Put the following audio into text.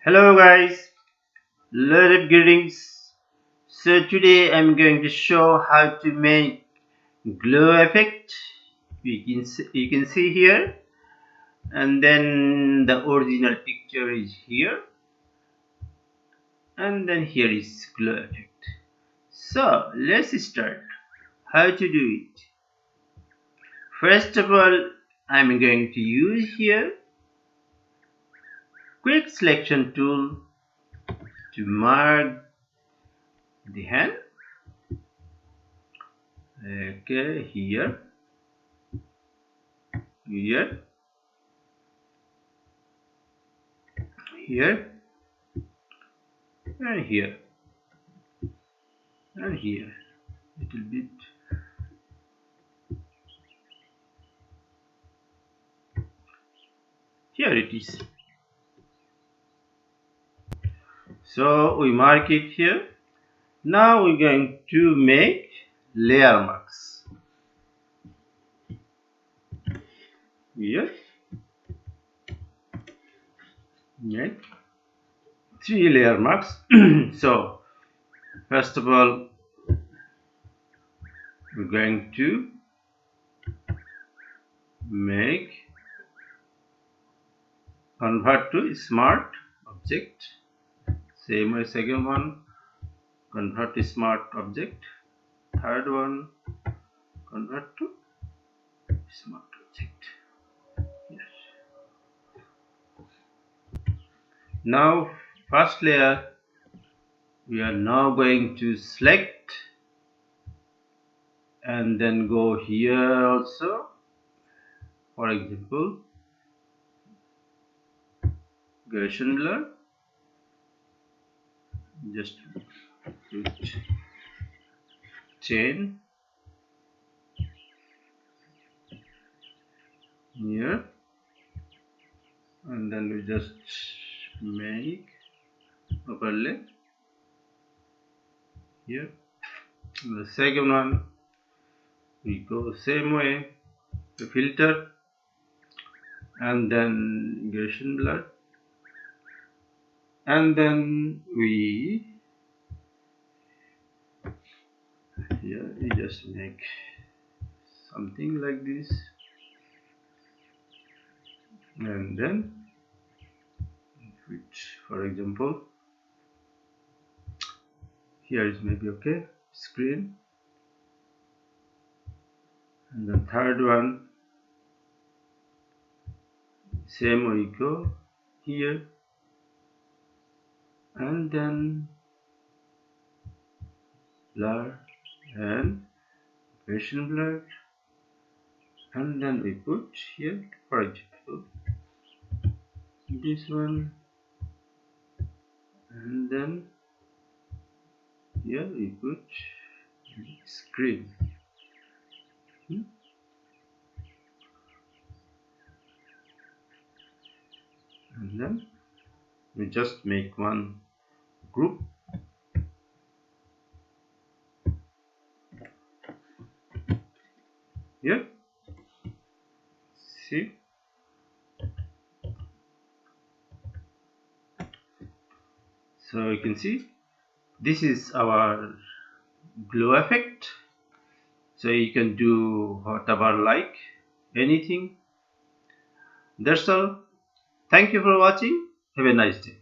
Hello guys, lot of greetings. So today I'm going to show how to make glow effect. You can see here, and then the original picture is here, and then here is glow effect. So let's start. How to do it? First of all, I'm going to use here quick selection tool to mark the hand. Okay, here, here, here, and here, and here, little bit. Here it is. So we mark it here. Now we're going to make layer marks. Here, make 3 layer marks. So first of all, we're going to make convert to smart object. Same way, second one, convert to smart object. Third one, convert to smart object. Yes. Now first layer, we are now going to select and then go here also. For example, Gaussian blur, just put chain here, and then we just make overlay here. The second one, we go same way, the filter, and then Gaussian blur, and then we just make something like this, and then which, for example, here is maybe okay, screen, and the third one, same way, go here, and then blur and Gaussian blur, and then we put here, for example, this one, and then here we put screen. And then we just make one group. Here, see, so you can see this is our glow effect. So you can do whatever, like anything. That's all. Thank you for watching. Have a nice day.